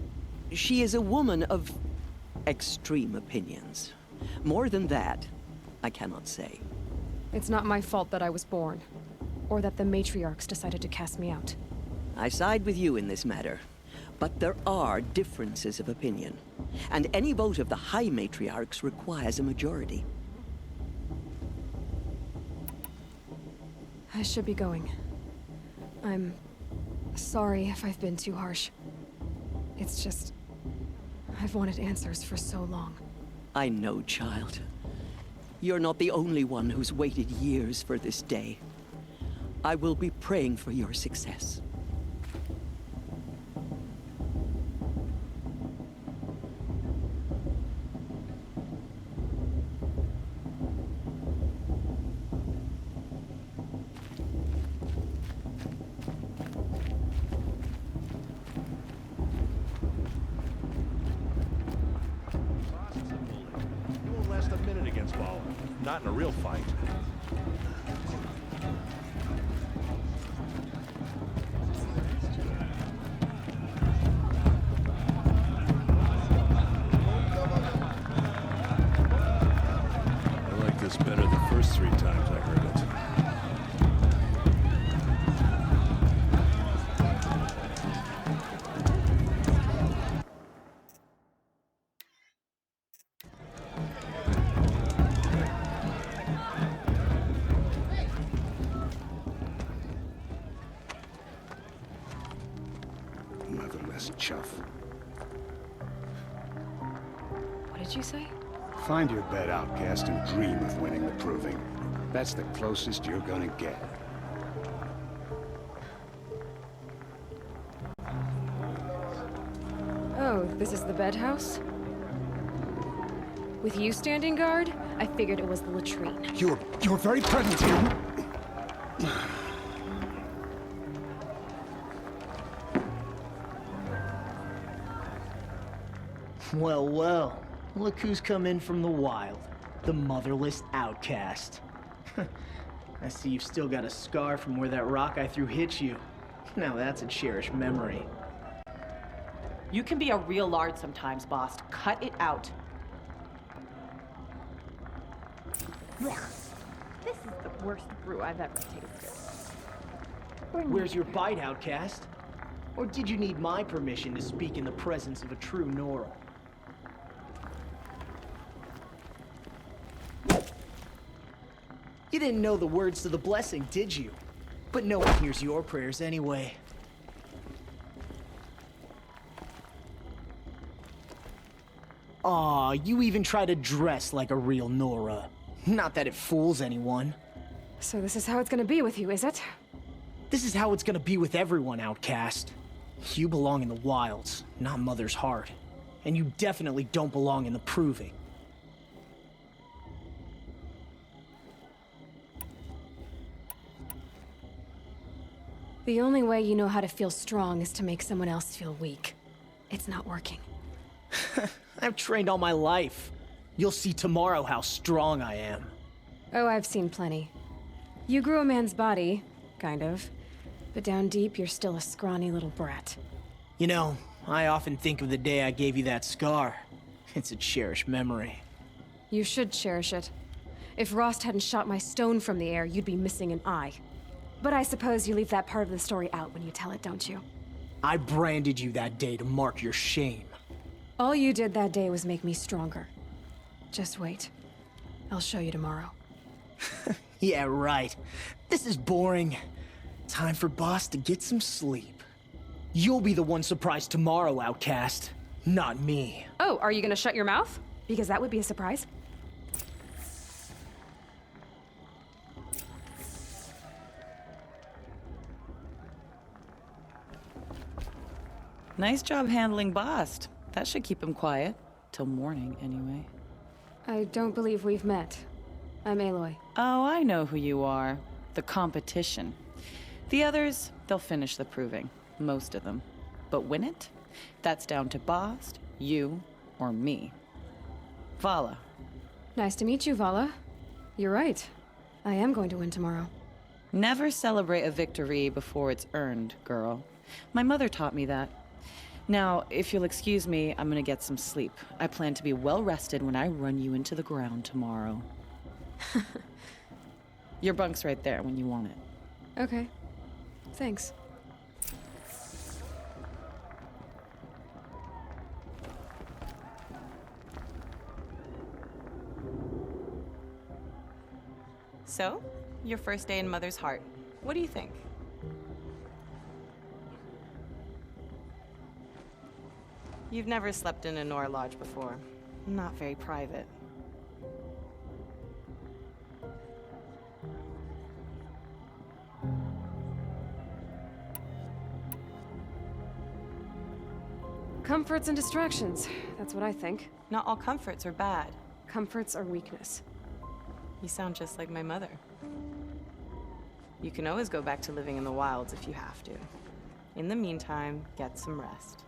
She is a woman of extreme opinions. More than that, I cannot say. It's not my fault that I was born, or that the matriarchs decided to cast me out. I side with you in this matter, but there are differences of opinion, and any vote of the High Matriarchs requires a majority. I should be going. I'm sorry if I've been too harsh. It's just, I've wanted answers for so long. I know, child. You're not the only one who's waited years for this day. I will be praying for your success. You won't last a minute against Ball. Not in a real fight. I like this better the first 3 times I heard it. Motherless chuff. What did you say? Find your bed, outcast, and dream of winning the proving. That's the closest you're gonna get. Oh, this is the bed house? With you standing guard, I figured it was the latrine. You're very pregnant here. Well, well. Look who's come in from the wild. The motherless outcast. I see you've still got a scar from where that rock I threw hit you. Now that's a cherished memory. You can be a real lard sometimes, boss. Cut it out. This is the worst brew I've ever tasted. Where's your bite, outcast? Or did you need my permission to speak in the presence of a true Nora? You didn't know the words to the blessing, did you? But no one hears your prayers anyway. Aw, you even try to dress like a real Nora. Not that it fools anyone. So this is how it's gonna be with you, is it? This is how it's gonna be with everyone, outcast. You belong in the wilds, not Mother's heart. And you definitely don't belong in the proving. The only way you know how to feel strong is to make someone else feel weak. It's not working. I've trained all my life. You'll see tomorrow how strong I am. Oh, I've seen plenty. You grew a man's body, kind of. But down deep, you're still a scrawny little brat. You know, I often think of the day I gave you that scar. It's a cherished memory. You should cherish it. If Rost hadn't shot my stone from the air, you'd be missing an eye. But I suppose you leave that part of the story out when you tell it, don't you? I branded you that day to mark your shame. All you did that day was make me stronger. Just wait. I'll show you tomorrow. Yeah, right. This is boring. Time for Boss to get some sleep. You'll be the one surprised tomorrow, Outcast. Not me. Oh, are you gonna shut your mouth? Because that would be a surprise. Nice job handling Bast. That should keep him quiet. Till morning, anyway. I don't believe we've met. I'm Aloy. Oh, I know who you are. The competition. The others, they'll finish the proving. Most of them. But win it? That's down to Bast, you, or me. Vala. Nice to meet you, Vala. You're right. I am going to win tomorrow. Never celebrate a victory before it's earned, girl. My mother taught me that. Now, if you'll excuse me, I'm gonna get some sleep. I plan to be well rested when I run you into the ground tomorrow. Your bunk's right there when you want it. Okay. Thanks. So, your first day in Mother's Heart. What do you think? You've never slept in a Nora lodge before. Not very private. Comforts and distractions. That's what I think. Not all comforts are bad. Comforts are weakness. You sound just like my mother. You can always go back to living in the wilds if you have to. In the meantime, get some rest.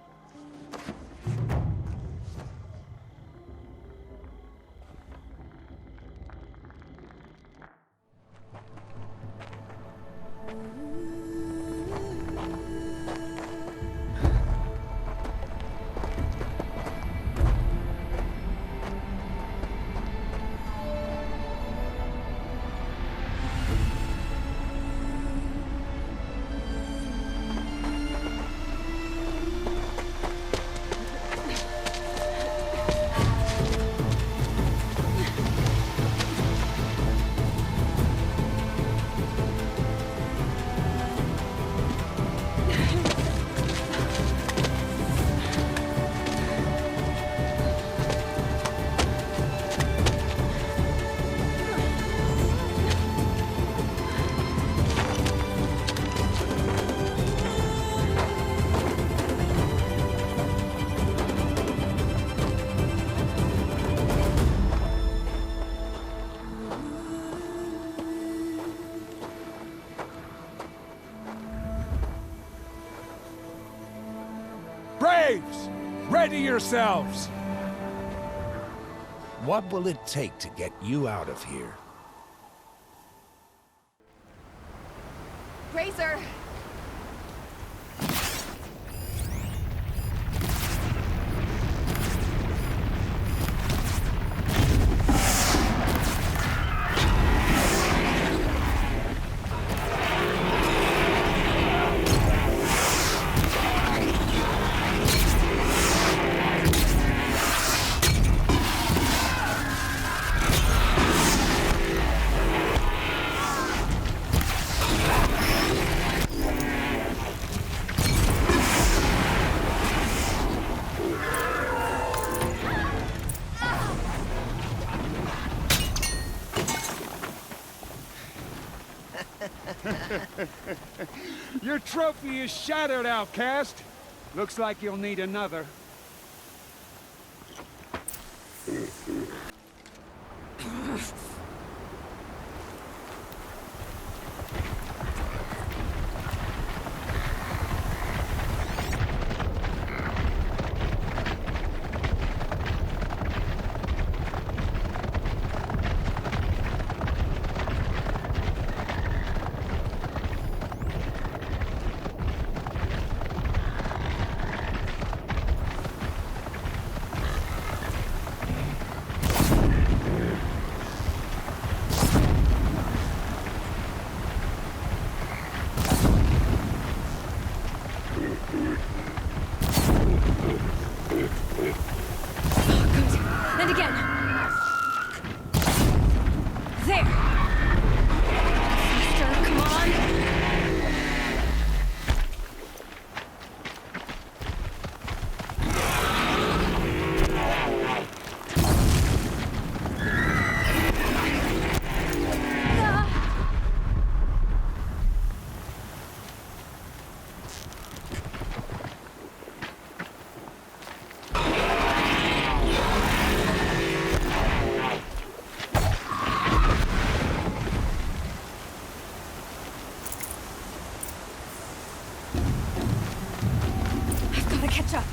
Braves! Ready yourselves! What will it take to get you out of here? Razor! Your trophy is shattered, Outcast. Looks like you'll need another. And again. There. catch up.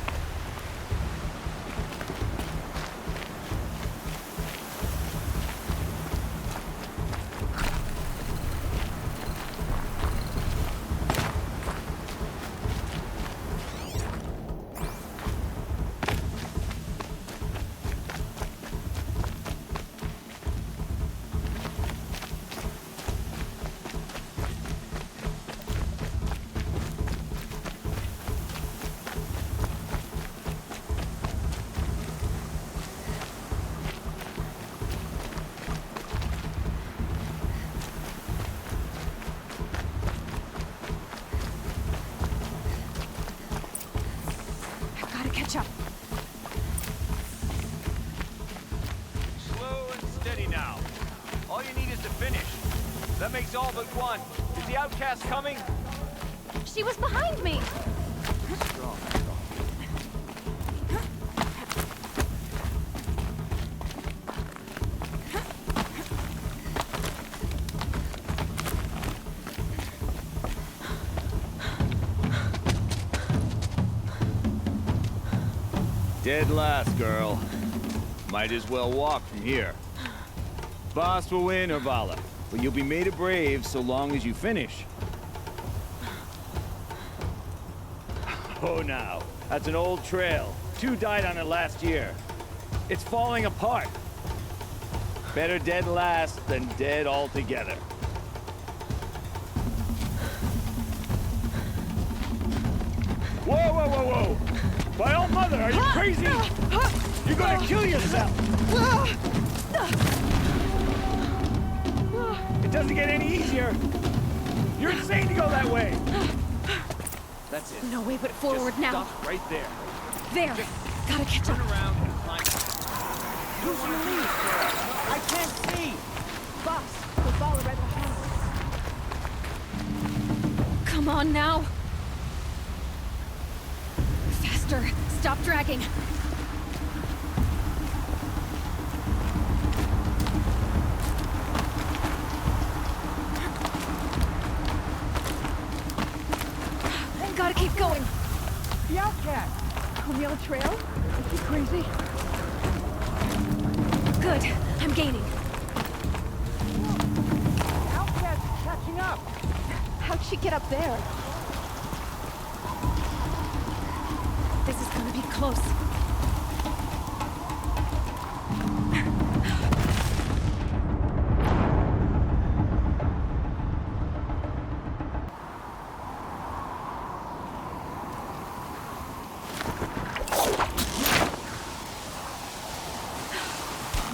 Catch up. Slow and steady now. All you need is to finish. That makes all but one. Is the outcast coming? She was behind me. Strong. Dead last, girl. Might as well walk from here. Boss will win, Urvala, but you'll be made a brave so long as you finish. Oh, now. That's an old trail. 2 died on it last year. It's falling apart. Better dead last than dead altogether. Whoa, whoa, whoa, whoa! By all mother, are you crazy? You're gonna kill yourself! It doesn't get any easier! You're insane to go that way! That's it. No way but forward. Just now. Stop right there. There! Gotta catch up. Turn around and climb. Use your lead! I can't see! Boss, the ball right behind us. Come on now! Faster! Stop dragging! Gotta keep going! The outcast! On the old trail? Is he crazy? Good. I'm gaining. The outcast is catching up! How'd she get up there? This is gonna be close.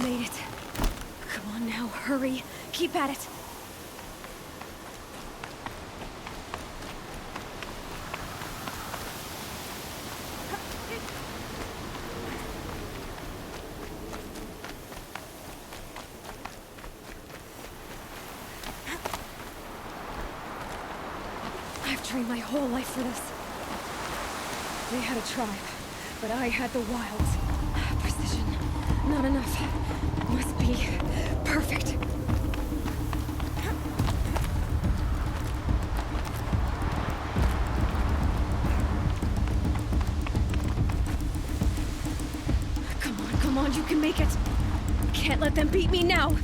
Made it. Come on now, hurry. Keep at it. I've trained my whole life for this. They had a tribe, but I had the wilds. Precision. Not enough. Must be perfect. Come on, you can make it. Can't let them beat me now.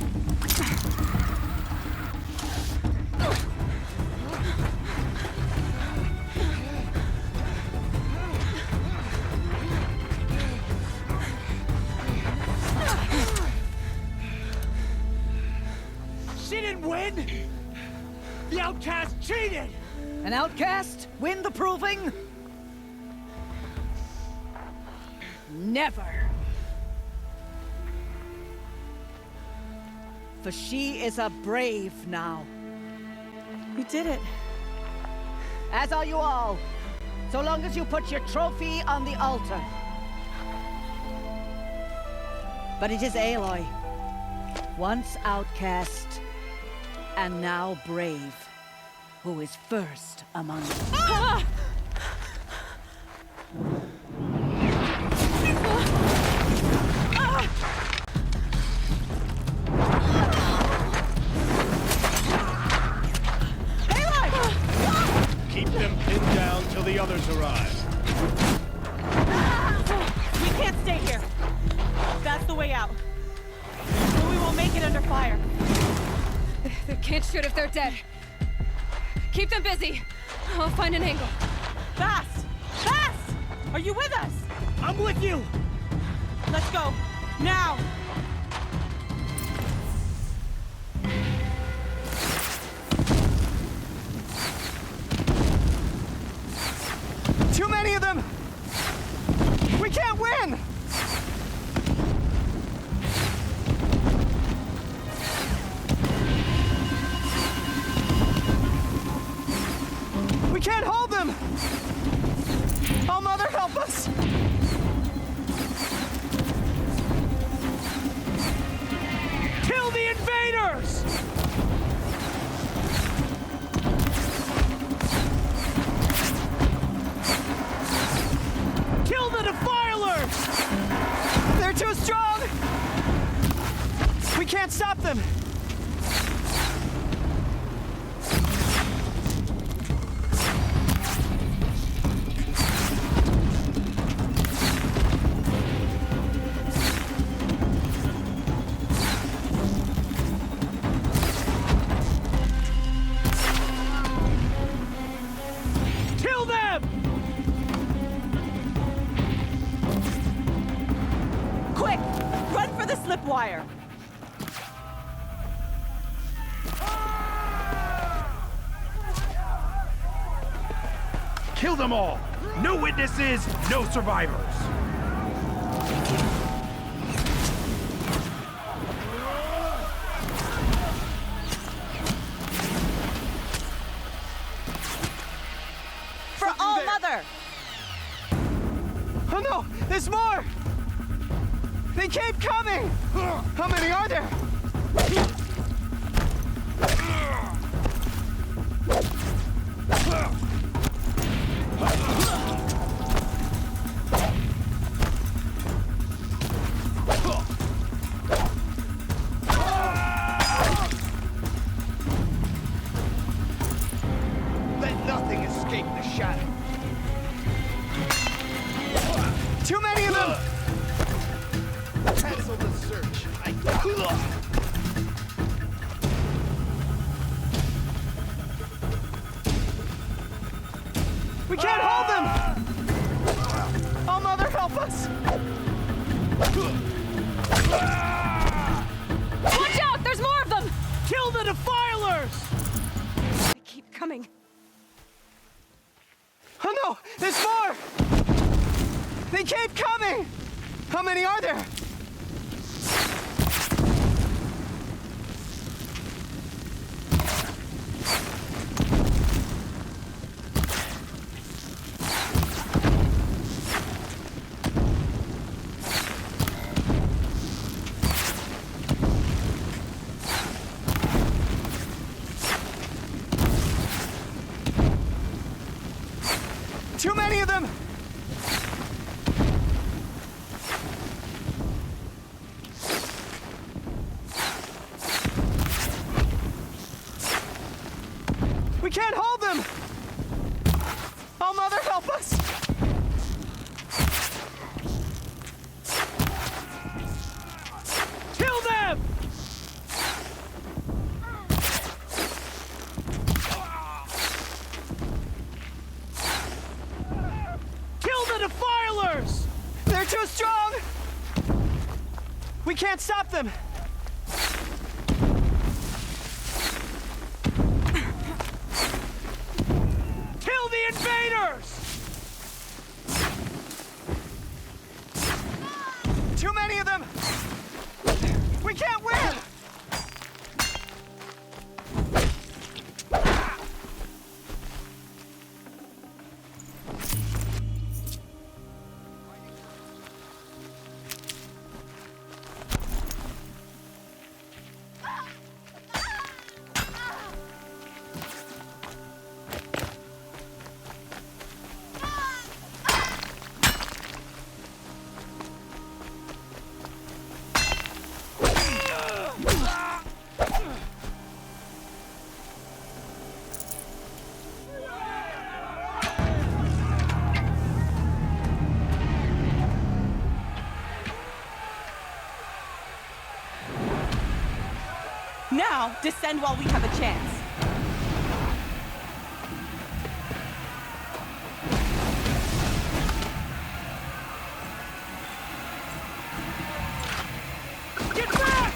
She didn't win! The outcast cheated! An outcast? Win the proving? Never. For she is a brave now. You did it. As are you all. So long as you put your trophy on the altar. But it is Aloy. Once outcast, and now brave, who is first among them. Ah! Keep them pinned down till the others arrive. That's the way out. But we won't make it under fire. They can't shoot if they're dead. Keep them busy. I'll find an angle. Fast! Fast! Are you with us? I'm with you! Let's go. Now! Too many of them! We can't win! We can't hold them! Oh, Mother, help us! Kill the invaders! Kill the defilers! They're too strong! We can't stop them! Kill them! Quick! Run for the slip wire! Kill them all! No witnesses, no survivors! For All Mother! Oh no! There's more! They keep coming! How many are there? Let nothing escape the shadow. Too many of them! Cancel the search. We can't hold them! Oh, Mother, help us! Watch out! There's more of them! Kill the defilers! They keep coming. Oh no! There's more! They keep coming! How many are there? Too many of them! We can't hold them! Oh, Mother, help us! Kill them! Kill the defilers! They're too strong! We can't stop them! Kill the invaders! Too many of them! We can't win! Now, descend while we have a chance. Get back!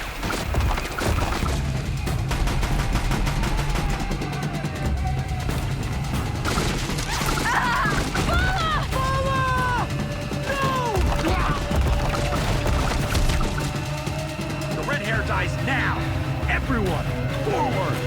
The red hair dies now! Everyone, forward!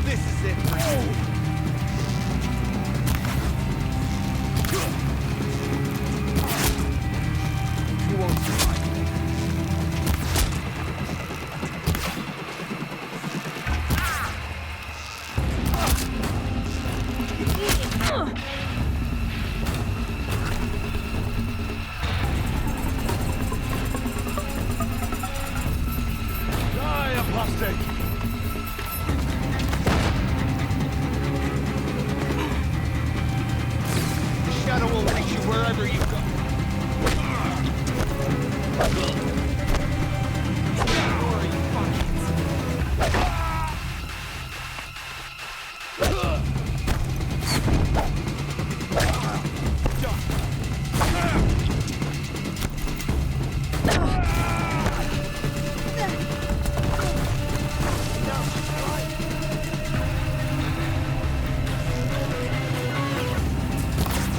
This is it for you. You won't survive. Die, apostate! The shadow will reach you wherever you go.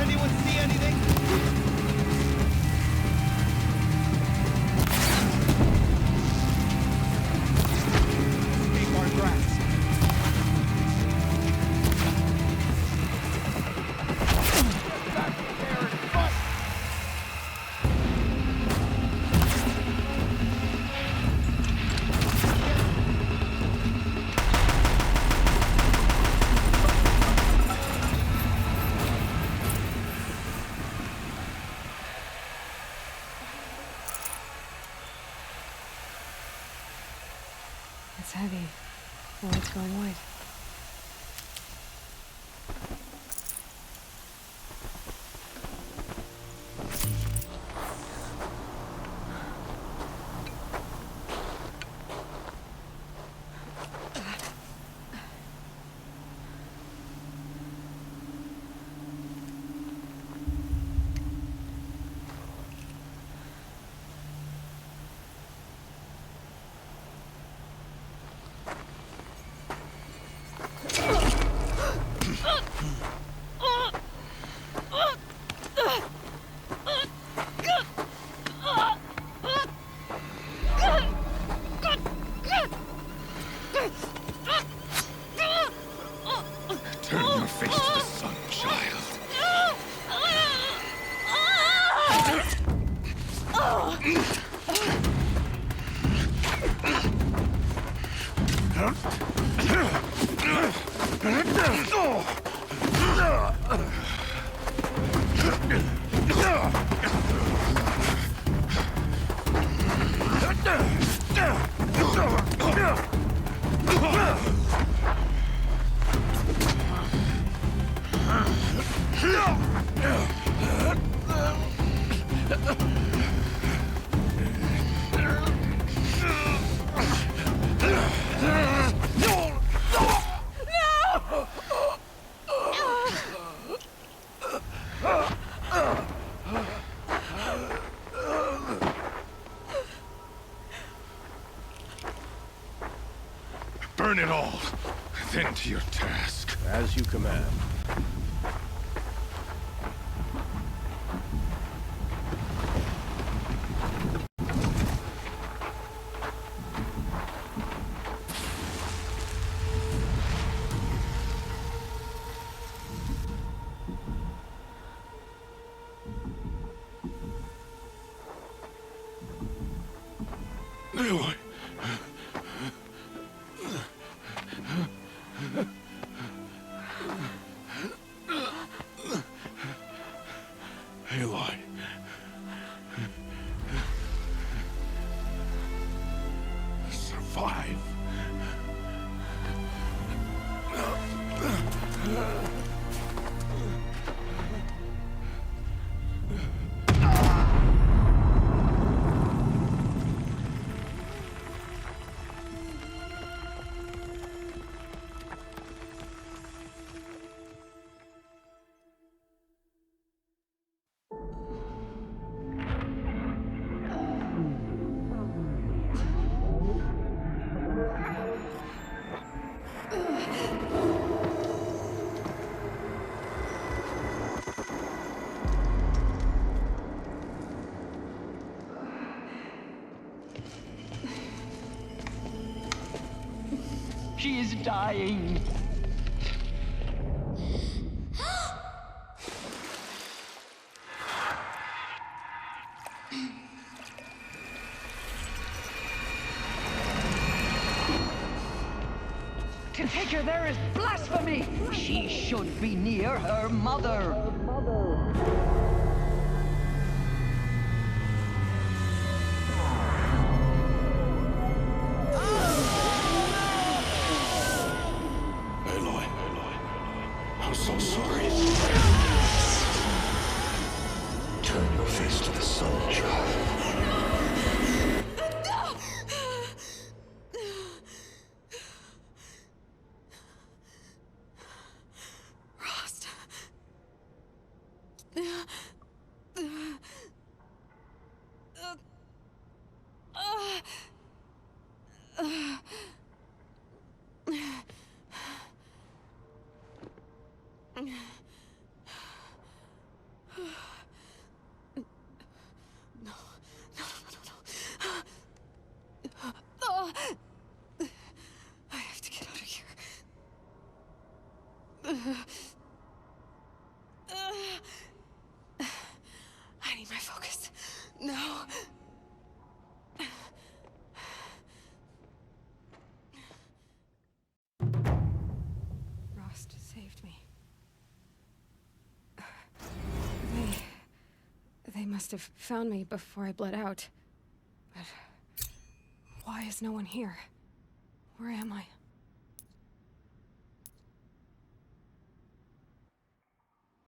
Anyone see anything? Escape our grasp. Get back there and fight! It's heavy. Or it's going white. Turn your face to the sun, child. Burn it all, then to your task. As you command. Aloy. 5. She is dying. To take her there is blasphemy. She should be near her mother. I'm so sorry. Turn your face to the sun, child. Rost. I have to get out of here. I need my focus. No. Rost saved me. They must have found me before I bled out. But why is no one here? Where am I?